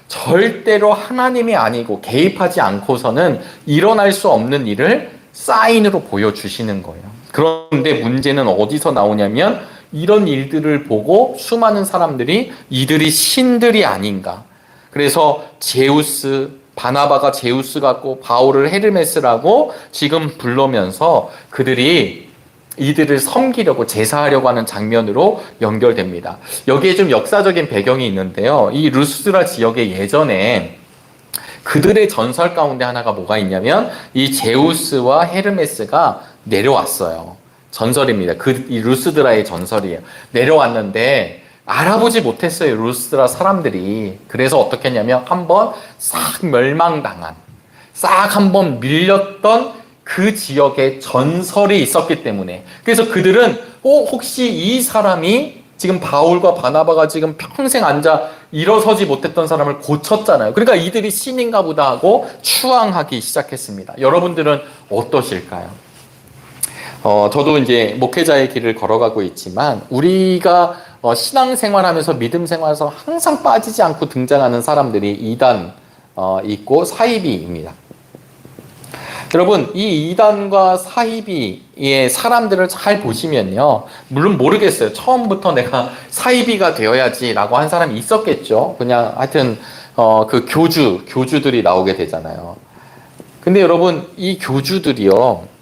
절대로 하나님이 아니고 개입하지 않고서는 일어날 수 없는 일을 사인으로 보여주시는 거예요. 그런데 문제는 어디서 나오냐면 이런 일들을 보고 수많은 사람들이 이들이 신들이 아닌가, 그래서 제우스, 바나바가 제우스 같고 바울을 헤르메스라고 지금 부르면서 그들이 이들을 섬기려고 제사하려고 하는 장면으로 연결됩니다. 여기에 좀 역사적인 배경이 있는데요. 이 루스드라 지역에 예전에 그들의 전설 가운데 하나가 뭐가 있냐면 이 제우스와 헤르메스가 내려왔어요. 전설입니다. 이 루스드라의 전설이에요. 내려왔는데 알아보지 못했어요. 루스드라 사람들이. 그래서 어떻게 했냐면 한번 싹 멸망당한, 싹 한번 밀렸던 그 지역에 전설이 있었기 때문에. 그래서 그들은 혹시 이 사람이 지금 바울과 바나바가 지금 평생 앉아 일어서지 못했던 사람을 고쳤잖아요. 그러니까 이들이 신인가 보다 하고 추앙하기 시작했습니다. 여러분들은 어떠실까요? 저도 이제 목회자의 길을 걸어가고 있지만 우리가 신앙생활하면서 믿음 생활에서 항상 빠지지 않고 등장하는 사람들이 이단 있고 사이비입니다. 여러분, 이 이단과 사이비의 사람들을 잘 보시면요. 물론 모르겠어요. 처음부터 내가 사이비가 되어야지라고 한 사람이 있었겠죠. 그냥 하여튼 그 교주들이 나오게 되잖아요. 근데 여러분, 이 교주들이요.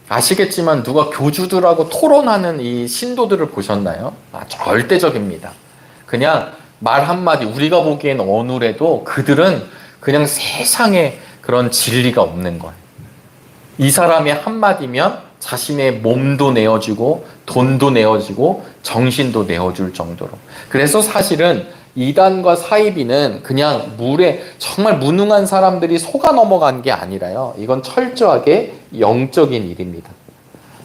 아시겠지만 누가 교주들하고 토론하는 이 신도들을 보셨나요? 절대적입니다. 그냥 말 한마디, 우리가 보기엔 어눌해도 그들은 그냥 세상에 그런 진리가 없는 거예요. 이 사람의 한마디면 자신의 몸도 내어주고 돈도 내어주고 정신도 내어줄 정도로. 그래서 사실은 이단과 사이비는 그냥 물에 정말 무능한 사람들이 속아 넘어간 게 아니라요. 이건 철저하게 영적인 일입니다.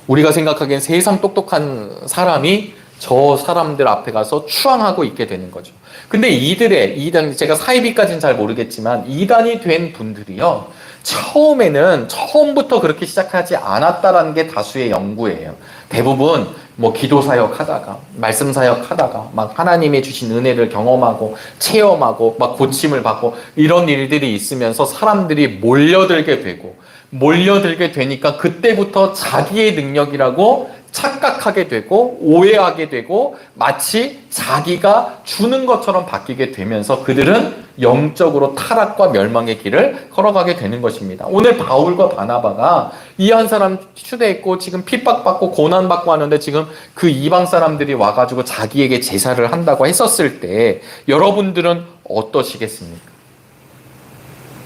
우리가 생각하기엔 세상 똑똑한 사람이 저 사람들 앞에 가서 추앙하고 있게 되는 거죠. 근데 이단, 제가 사이비까지는 잘 모르겠지만 이단이 된 분들이요. 처음부터 그렇게 시작하지 않았다라는 게 다수의 연구예요. 대부분 기도 사역 하다가, 말씀 사역 하다가, 막 하나님의 주신 은혜를 경험하고, 체험하고, 막 고침을 받고, 이런 일들이 있으면서 사람들이 몰려들게 되니까 그때부터 자기의 능력이라고 착각하게 되고 오해하게 되고 마치 자기가 주는 것처럼 바뀌게 되면서 그들은 영적으로 타락과 멸망의 길을 걸어가게 되는 것입니다. 오늘 바울과 바나바가 이 한 사람 추대했고 지금 핍박받고 고난받고 하는데 지금 그 이방 사람들이 와가지고 자기에게 제사를 한다고 했었을 때 여러분들은 어떠시겠습니까?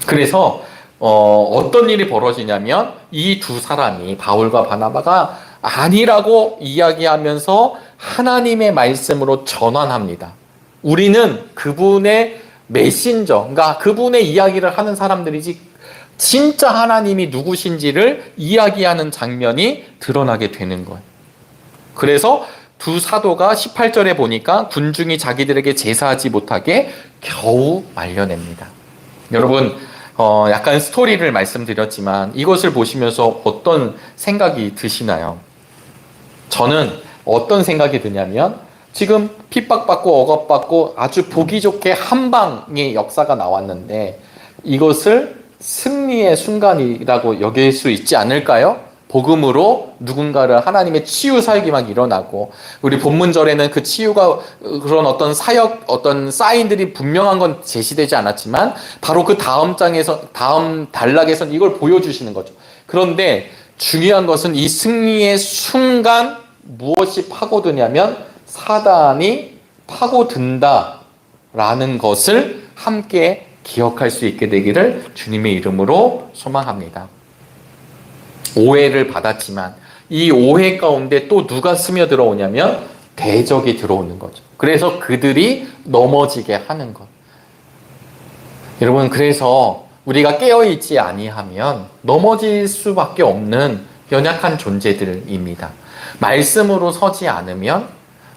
그래서 어떤 일이 벌어지냐면 이 두 사람이 바울과 바나바가 아니라고 이야기하면서 하나님의 말씀으로 전환합니다. 우리는 그분의 메신저, 그러니까 그분의 이야기를 하는 사람들이지 진짜 하나님이 누구신지를 이야기하는 장면이 드러나게 되는 거예요. 그래서 두 사도가 18절에 보니까 군중이 자기들에게 제사하지 못하게 겨우 말려냅니다. 여러분, 약간 스토리를 말씀드렸지만 이것을 보시면서 어떤 생각이 드시나요? 저는 어떤 생각이 드냐면 지금 핍박받고 억압받고 아주 보기 좋게 한 방의 역사가 나왔는데 이것을 승리의 순간이라고 여길 수 있지 않을까요? 복음으로 누군가를 하나님의 치유 사역이 막 일어나고 우리 본문절에는 그 치유가 그런 어떤 사역 어떤 사인들이 분명한 건 제시되지 않았지만 바로 그 다음 단락에선 이걸 보여주시는 거죠. 그런데 중요한 것은 이 승리의 순간 무엇이 파고드냐면 사단이 파고든다라는 것을 함께 기억할 수 있게 되기를 주님의 이름으로 소망합니다. 오해를 받았지만 이 오해 가운데 또 누가 스며들어오냐면 대적이 들어오는 거죠. 그래서 그들이 넘어지게 하는 것. 여러분, 그래서 우리가 깨어있지 아니하면 넘어질 수밖에 없는 연약한 존재들입니다. 말씀으로 서지 않으면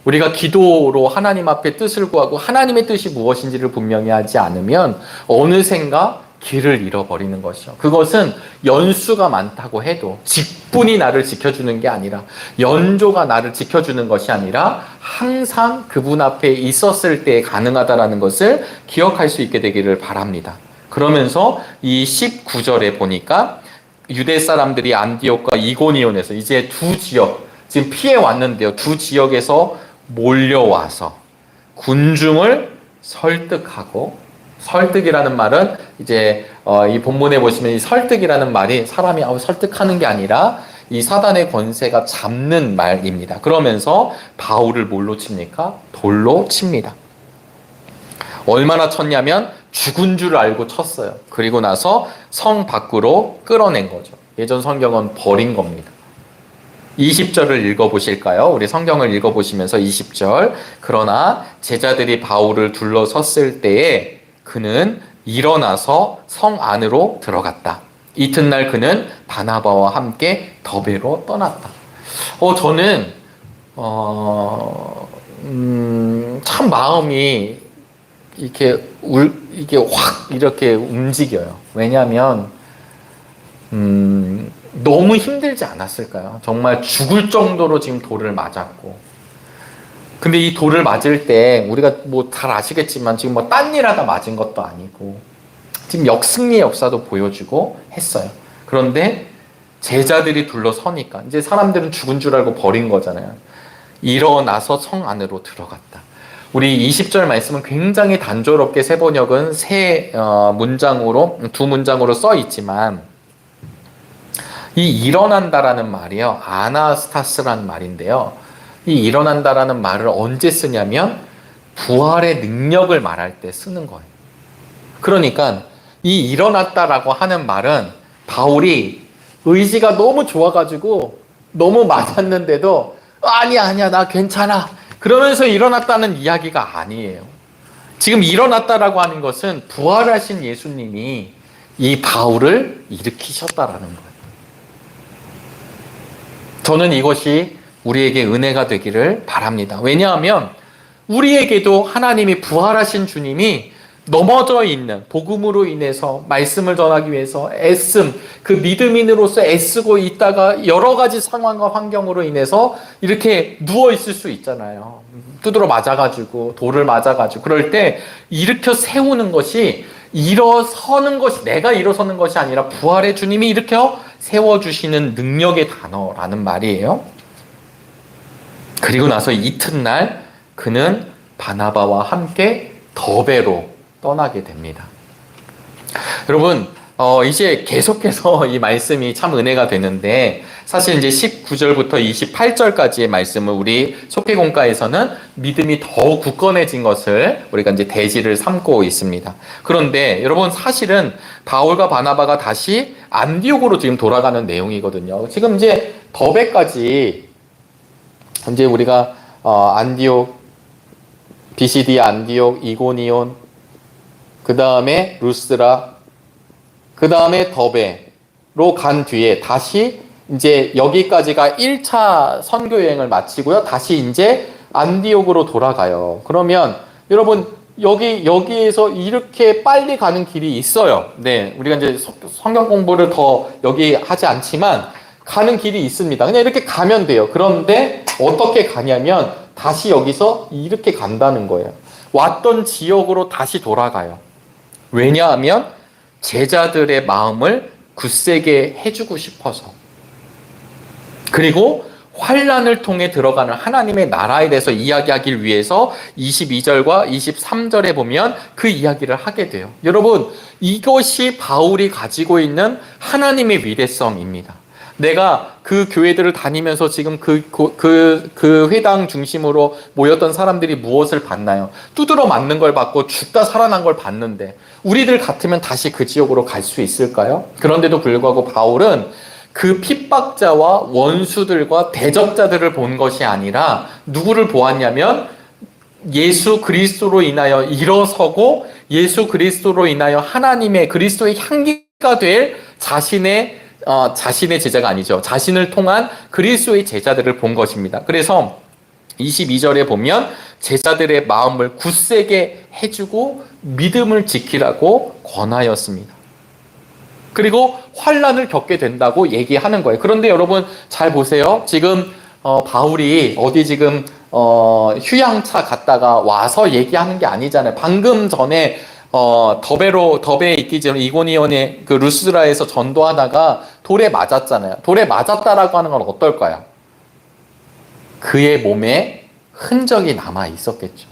우리가 기도로 하나님 앞에 뜻을 구하고 하나님의 뜻이 무엇인지를 분명히 하지 않으면 어느샌가 길을 잃어버리는 것이죠. 그것은 연수가 많다고 해도 직분이 나를 지켜주는 게 아니라 연조가 나를 지켜주는 것이 아니라 항상 그분 앞에 있었을 때 가능하다라는 것을 기억할 수 있게 되기를 바랍니다. 그러면서 이 19절에 보니까 유대 사람들이 안디옥과 이고니온에서 이제 두 지역 지금 피해 왔는데요. 두 지역에서 몰려와서 군중을 설득하고 설득이라는 말은 이제 이 본문에 보시면 이 설득이라는 말이 사람이 설득하는 게 아니라 이 사단의 권세가 잡는 말입니다. 그러면서 바울을 뭘로 칩니까? 돌로 칩니다. 얼마나 쳤냐면 죽은 줄 알고 쳤어요. 그리고 나서 성 밖으로 끌어낸 거죠. 예전 성경은 버린 겁니다. 20절을 읽어보실까요? 우리 성경을 읽어보시면서 20절. 그러나 제자들이 바울을 둘러섰을 때에 그는 일어나서 성 안으로 들어갔다. 이튿날 그는 바나바와 함께 더베로 떠났다. 저는 참 마음이 이게 확 이렇게 움직여요. 왜냐하면 너무 힘들지 않았을까요? 정말 죽을 정도로 지금 돌을 맞았고, 근데 이 돌을 맞을 때 우리가 뭐 잘 아시겠지만 지금 뭐 딴 일 하다 맞은 것도 아니고 지금 역승리의 역사도 보여주고 했어요. 그런데 제자들이 둘러서니까 이제 사람들은 죽은 줄 알고 버린 거잖아요. 일어나서 성 안으로 들어갔다. 우리 20절 말씀은 굉장히 단조롭게 세번역은 두 문장으로 써 있지만, 이 일어난다라는 말이요, 아나스타스라는 말인데요. 이 일어난다라는 말을 언제 쓰냐면 부활의 능력을 말할 때 쓰는 거예요. 그러니까 이 일어났다라고 하는 말은 바울이 의지가 너무 좋아가지고 너무 맞았는데도 아니야 나 괜찮아 그러면서 일어났다는 이야기가 아니에요. 지금 일어났다라고 하는 것은 부활하신 예수님이 이 바울을 일으키셨다라는 거예요. 저는 이것이 우리에게 은혜가 되기를 바랍니다. 왜냐하면 우리에게도 하나님이 부활하신 주님이 넘어져 있는 복음으로 인해서 말씀을 전하기 위해서 그 믿음인으로서 애쓰고 있다가 여러 가지 상황과 환경으로 인해서 이렇게 누워 있을 수 있잖아요. 두드러 맞아가지고 돌을 맞아가지고 그럴 때 일으켜 세우는 것이 내가 일어서는 것이 아니라 부활의 주님이 일으켜 세워주시는 능력의 단어라는 말이에요. 그리고 나서 이튿날 그는 바나바와 함께 더베로 떠나게 됩니다. 여러분, 이제 계속해서 이 말씀이 참 은혜가 되는데, 사실 이제 19절부터 28절까지의 말씀을 우리 속회공과에서는 믿음이 더 굳건해진 것을 우리가 이제 대지를 삼고 있습니다. 그런데 여러분, 사실은 바울과 바나바가 다시 안디옥으로 지금 돌아가는 내용이거든요. 지금 이제 더베까지 이제 우리가 안디옥, 비시디아 안디옥, 이고니온, 그 다음에 루스라, 그 다음에 더베로 간 뒤에 다시 이제 여기까지가 1차 선교 여행을 마치고요. 다시 이제 안디옥으로 돌아가요. 그러면 여러분 여기에서 이렇게 빨리 가는 길이 있어요. 네, 우리가 이제 성경 공부를 더 여기 하지 않지만 가는 길이 있습니다. 그냥 이렇게 가면 돼요. 그런데 어떻게 가냐면 다시 여기서 이렇게 간다는 거예요. 왔던 지역으로 다시 돌아가요. 왜냐하면 제자들의 마음을 굳세게 해주고 싶어서, 그리고 환난을 통해 들어가는 하나님의 나라에 대해서 이야기하기 위해서 22절과 23절에 보면 그 이야기를 하게 돼요. 여러분, 이것이 바울이 가지고 있는 하나님의 위대성입니다. 내가 그 교회들을 다니면서 지금 그 회당 중심으로 모였던 사람들이 무엇을 봤나요? 두드러 맞는 걸 받고 죽다 살아난 걸 봤는데 우리들 같으면 다시 그 지역으로 갈 수 있을까요? 그런데도 불구하고 바울은 그 핍박자와 원수들과 대적자들을 본 것이 아니라 누구를 보았냐면 예수 그리스도로 인하여 일어서고 예수 그리스도로 인하여 하나님의 그리스도의 향기가 될 자신의 제자가 아니죠. 자신을 통한 그리스도의 제자들을 본 것입니다. 그래서 22절에 보면 제자들의 마음을 굳세게 해주고 믿음을 지키라고 권하였습니다. 그리고 환난을 겪게 된다고 얘기하는 거예요. 그런데 여러분 잘 보세요. 지금 바울이 어디 지금 휴양차 갔다가 와서 얘기하는 게 아니잖아요. 방금 전에 더베에 있기 전에 이고니온의 그 루스드라에서 전도하다가 돌에 맞았잖아요. 돌에 맞았다라고 하는 건 어떨까요? 그의 몸에 흔적이 남아 있었겠죠.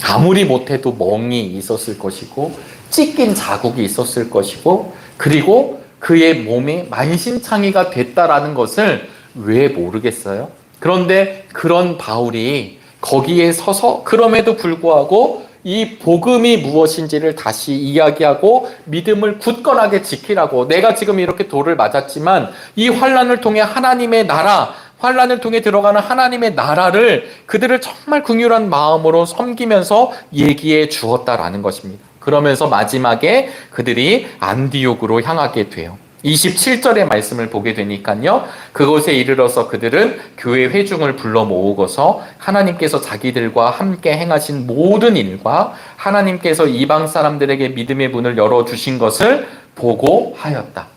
아무리 못해도 멍이 있었을 것이고 찢긴 자국이 있었을 것이고 그리고 그의 몸이 만신창이가 됐다라는 것을 왜 모르겠어요? 그런데 그런 바울이 거기에 서서 그럼에도 불구하고 이 복음이 무엇인지를 다시 이야기하고 믿음을 굳건하게 지키라고, 내가 지금 이렇게 돌을 맞았지만 이 환난을 통해 하나님의 나라, 환난을 통해 들어가는 하나님의 나라를 그들을 정말 긍휼한 마음으로 섬기면서 얘기해 주었다라는 것입니다. 그러면서 마지막에 그들이 안디옥으로 향하게 돼요. 27절의 말씀을 보게 되니까요, 그곳에 이르러서 그들은 교회 회중을 불러 모으고서 하나님께서 자기들과 함께 행하신 모든 일과 하나님께서 이방 사람들에게 믿음의 문을 열어주신 것을 보고하였다.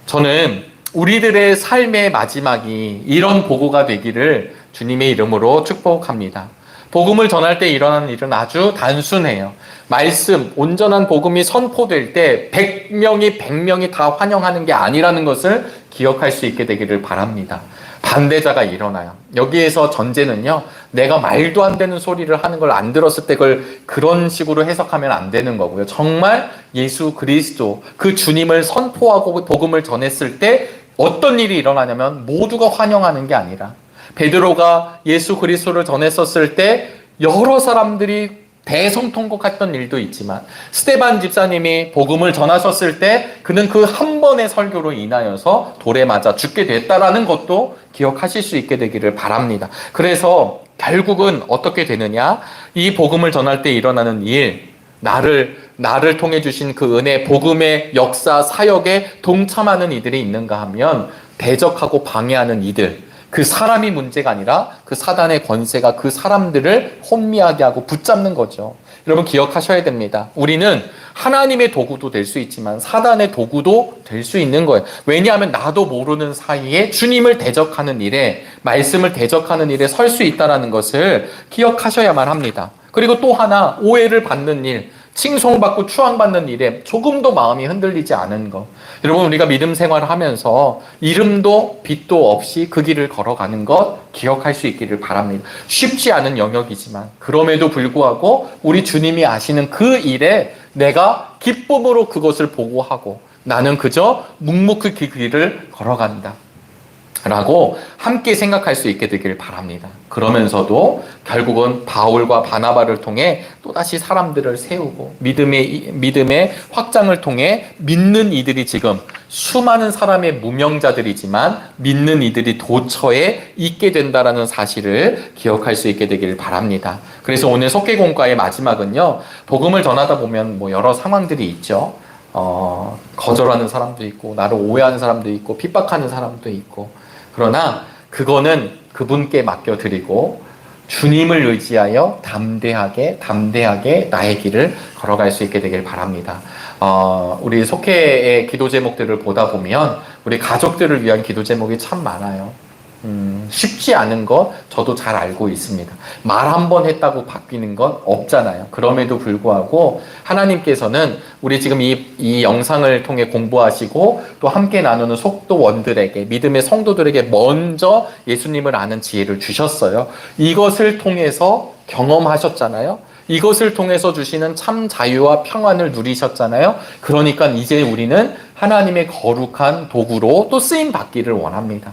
저는 우리들의 삶의 마지막이 이런 보고가 되기를 주님의 이름으로 축복합니다. 복음을 전할 때 일어나는 일은 아주 단순해요. 말씀, 온전한 복음이 선포될 때 100명이 100명이 다 환영하는 게 아니라는 것을 기억할 수 있게 되기를 바랍니다. 반대자가 일어나요. 여기에서 전제는요, 내가 말도 안 되는 소리를 하는 걸 안 들었을 때 그걸 그런 식으로 해석하면 안 되는 거고요. 정말 예수 그리스도, 그 주님을 선포하고 복음을 전했을 때 어떤 일이 일어나냐면 모두가 환영하는 게 아니라, 베드로가 예수 그리스도를 전했었을 때 여러 사람들이 대성통곡했던 일도 있지만, 스데반 집사님이 복음을 전하셨을 때 그는 그 한 번의 설교로 인하여서 돌에 맞아 죽게 됐다라는 것도 기억하실 수 있게 되기를 바랍니다. 그래서 결국은 어떻게 되느냐, 이 복음을 전할 때 일어나는 일, 나를 통해 주신 그 은혜, 복음의 역사, 사역에 동참하는 이들이 있는가 하면 대적하고 방해하는 이들, 그 사람이 문제가 아니라 그 사단의 권세가 그 사람들을 혼미하게 하고 붙잡는 거죠. 여러분 기억하셔야 됩니다. 우리는 하나님의 도구도 될 수 있지만 사단의 도구도 될 수 있는 거예요. 왜냐하면 나도 모르는 사이에 주님을 대적하는 일에, 말씀을 대적하는 일에 설 수 있다는 것을 기억하셔야만 합니다. 그리고 또 하나, 오해를 받는 일, 칭송받고 추앙받는 일에 조금도 마음이 흔들리지 않은 것. 여러분, 우리가 믿음 생활을 하면서 이름도 빛도 없이 그 길을 걸어가는 것 기억할 수 있기를 바랍니다. 쉽지 않은 영역이지만 그럼에도 불구하고 우리 주님이 아시는 그 일에 내가 기쁨으로 그것을 보고하고 나는 그저 묵묵히 그 길을 걸어간다 라고 함께 생각할 수 있게 되길 바랍니다. 그러면서도 결국은 바울과 바나바를 통해 또다시 사람들을 세우고 믿음의 확장을 통해 믿는 이들이 지금 수많은 사람의 무명자들이지만 믿는 이들이 도처에 있게 된다라는 사실을 기억할 수 있게 되길 바랍니다. 그래서 오늘 속회공과의 마지막은요, 복음을 전하다 보면 여러 상황들이 있죠. 거절하는 사람도 있고 나를 오해하는 사람도 있고 핍박하는 사람도 있고, 그러나 그거는 그분께 맡겨드리고 주님을 의지하여 담대하게 나의 길을 걸어갈 수 있게 되길 바랍니다. 우리 속회의 기도 제목들을 보다 보면 우리 가족들을 위한 기도 제목이 참 많아요. 쉽지 않은 것 저도 잘 알고 있습니다. 말 한 번 했다고 바뀌는 건 없잖아요. 그럼에도 불구하고 하나님께서는 우리 지금 이 영상을 통해 공부하시고 또 함께 나누는 속도원들에게, 믿음의 성도들에게 먼저 예수님을 아는 지혜를 주셨어요. 이것을 통해서 경험하셨잖아요. 이것을 통해서 주시는 참 자유와 평안을 누리셨잖아요. 그러니까 이제 우리는 하나님의 거룩한 도구로 또 쓰임 받기를 원합니다.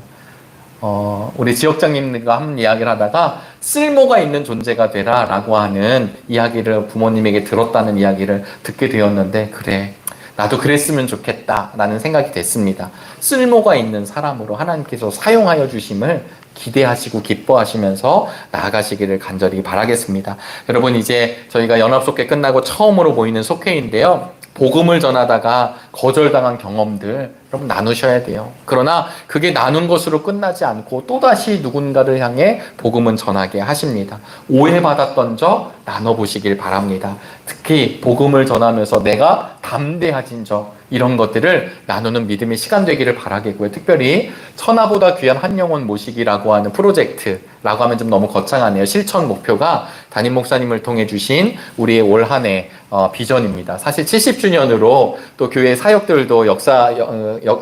우리 지역장님과 한 이야기를 하다가 쓸모가 있는 존재가 되라 라고 하는 이야기를 부모님에게 들었다는 이야기를 듣게 되었는데, 그래, 나도 그랬으면 좋겠다 라는 생각이 됐습니다. 쓸모가 있는 사람으로 하나님께서 사용하여 주심을 기대하시고 기뻐하시면서 나아가시기를 간절히 바라겠습니다. 여러분, 이제 저희가 연합속회 끝나고 처음으로 모이는 속회인데요, 복음을 전하다가 거절당한 경험들 여러분 나누셔야 돼요. 그러나 그게 나눈 것으로 끝나지 않고 또다시 누군가를 향해 복음은 전하게 하십니다. 오해받았던 적 나눠보시길 바랍니다. 특히 복음을 전하면서 내가 담대해진 적, 이런 것들을 나누는 믿음의 시간 되기를 바라겠고요. 특별히 천하보다 귀한 한 영혼 모시기라고 하는 프로젝트, 라고 하면 좀 너무 거창하네요. 실천 목표가 담임 목사님을 통해 주신 우리의 올 한 해 비전입니다. 사실 70주년으로 또 교회 사역들도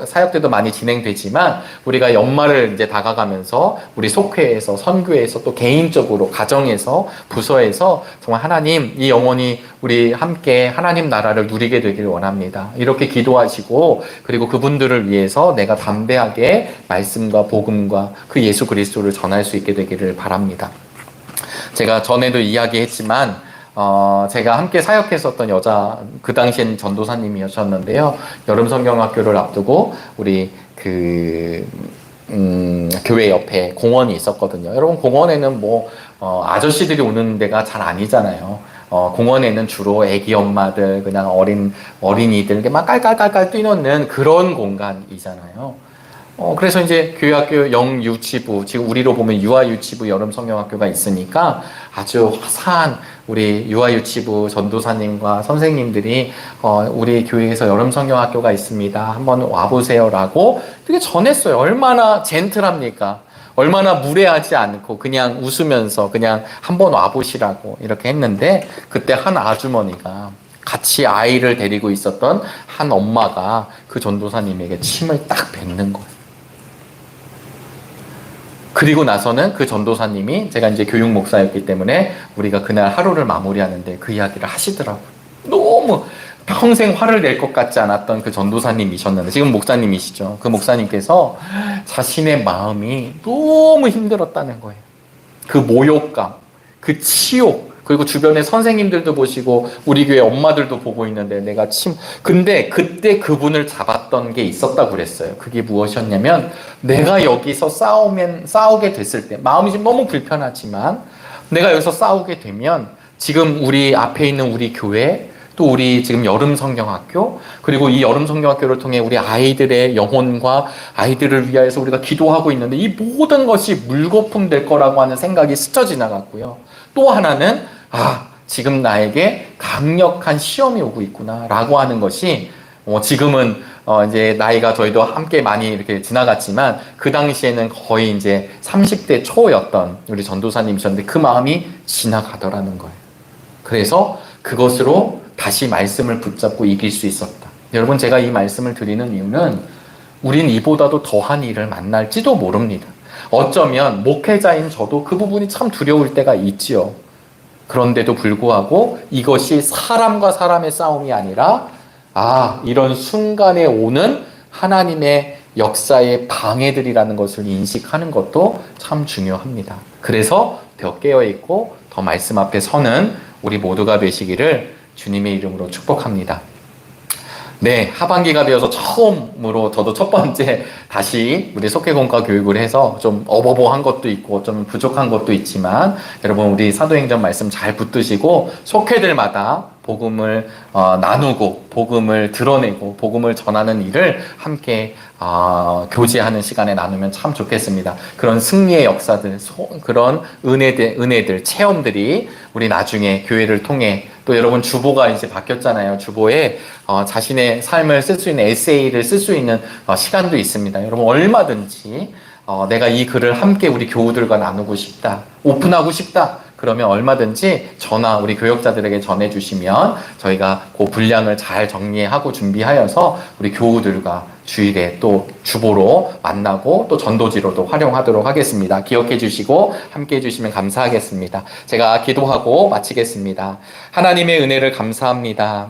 사역들도 많이 진행되지만 우리가 연말을 이제 다가가면서 우리 속회에서 선교에서 또 개인적으로 가정에서 부서에서 정말 하나님 이 영혼이 우리 함께 하나님 나라를 누리게 되길 원합니다. 이렇게 기도하시고 그리고 그분들을 위해서 내가 담대하게 말씀과 복음과 그 예수 그리스도를 전할 수 있게 되기를 바랍니다. 제가 전에도 이야기했지만 제가 함께 사역했었던 여자 그 당시엔 전도사님이셨는데요. 여름 성경학교를 앞두고 우리 교회 옆에 공원이 있었거든요. 여러분 공원에는 아저씨들이 오는 데가 잘 아니잖아요. 공원에는 주로 애기 엄마들 그냥 어린이들 막 깔깔깔깔 뛰노는 그런 공간이잖아요. 그래서 이제 교회학교 영유치부, 지금 우리로 보면 유아유치부 여름 성경학교가 있으니까 아주 화사한 우리 유아유치부 전도사님과 선생님들이 우리 교회에서 여름 성경학교가 있습니다. 한번 와보세요라고 되게 전했어요. 얼마나 젠틀합니까? 얼마나 무례하지 않고 그냥 웃으면서 그냥 한번 와보시라고 이렇게 했는데 그때 한 아주머니가 같이 아이를 데리고 있었던 한 엄마가 그 전도사님에게 침을 딱 뱉는 거예요. 그리고 나서는 그 전도사님이 제가 이제 교육 목사였기 때문에 우리가 그날 하루를 마무리하는데 그 이야기를 하시더라고요. 너무 평생 화를 낼 것 같지 않았던 그 전도사님이셨는데 지금 목사님이시죠. 그 목사님께서 자신의 마음이 너무 힘들었다는 거예요. 그 모욕감, 그 치욕, 그리고 주변에 선생님들도 보시고 우리 교회 엄마들도 보고 있는데 근데 그때 그분을 잡았던 게 있었다고 그랬어요. 그게 무엇이었냐면 내가 여기서 싸우게 됐을 때 마음이 지금 너무 불편하지만 내가 여기서 싸우게 되면 지금 우리 앞에 있는 우리 교회 또 우리 지금 여름 성경학교 그리고 이 여름 성경학교를 통해 우리 아이들의 영혼과 아이들을 위하여서 우리가 기도하고 있는데 이 모든 것이 물거품 될 거라고 하는 생각이 스쳐 지나갔고요. 또 하나는 지금 나에게 강력한 시험이 오고 있구나 라고 하는 것이 지금은 이제 나이가 저희도 함께 많이 이렇게 지나갔지만 그 당시에는 거의 이제 30대 초였던 우리 전도사님이셨는데 그 마음이 지나가더라는 거예요. 그래서 그것으로 다시 말씀을 붙잡고 이길 수 있었다. 여러분 제가 이 말씀을 드리는 이유는 우린 이보다도 더한 일을 만날지도 모릅니다. 어쩌면 목회자인 저도 그 부분이 참 두려울 때가 있지요. 그런데도 불구하고 이것이 사람과 사람의 싸움이 아니라 이런 순간에 오는 하나님의 역사의 방해들이라는 것을 인식하는 것도 참 중요합니다. 그래서 더 깨어있고 더 말씀 앞에 서는 우리 모두가 되시기를 주님의 이름으로 축복합니다. 네, 하반기가 되어서 처음으로 저도 첫 번째 다시 우리 속회공과 교육을 해서 좀 어버버한 것도 있고 좀 부족한 것도 있지만 여러분 우리 사도행전 말씀 잘 붙드시고 속회들마다 복음을 나누고 복음을 드러내고 복음을 전하는 일을 함께 교제하는 시간에 나누면 참 좋겠습니다. 그런 승리의 역사들, 그런 은혜들, 체험들이 우리 나중에 교회를 통해 또 여러분 주보가 이제 바뀌었잖아요. 주보에 자신의 삶을 쓸 수 있는 에세이를 쓸 수 있는 시간도 있습니다. 여러분 얼마든지 내가 이 글을 함께 우리 교우들과 나누고 싶다, 오픈하고 싶다. 그러면 얼마든지 우리 교역자들에게 전해주시면 저희가 그 분량을 잘 정리하고 준비하여서 우리 교우들과 주일에 또 주보로 만나고 또 전도지로도 활용하도록 하겠습니다. 기억해 주시고 함께 해주시면 감사하겠습니다. 제가 기도하고 마치겠습니다. 하나님의 은혜를 감사합니다.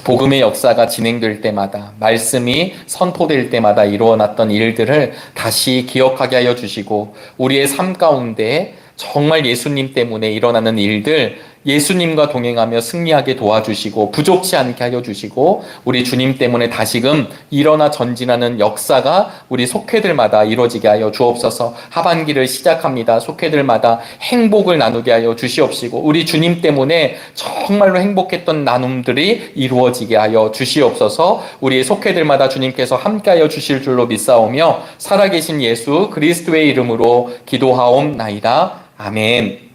복음의 역사가 진행될 때마다 말씀이 선포될 때마다 이루어났던 일들을 다시 기억하게 하여 주시고 우리의 삶 가운데 정말 예수님 때문에 일어나는 일들 예수님과 동행하며 승리하게 도와주시고 부족치 않게 하여 주시고 우리 주님 때문에 다시금 일어나 전진하는 역사가 우리 속회들마다 이루어지게 하여 주옵소서. 하반기를 시작합니다. 속회들마다 행복을 나누게 하여 주시옵시고 우리 주님 때문에 정말로 행복했던 나눔들이 이루어지게 하여 주시옵소서. 우리 속회들마다 주님께서 함께하여 주실 줄로 믿사오며 살아계신 예수 그리스도의 이름으로 기도하옵나이다. 아멘.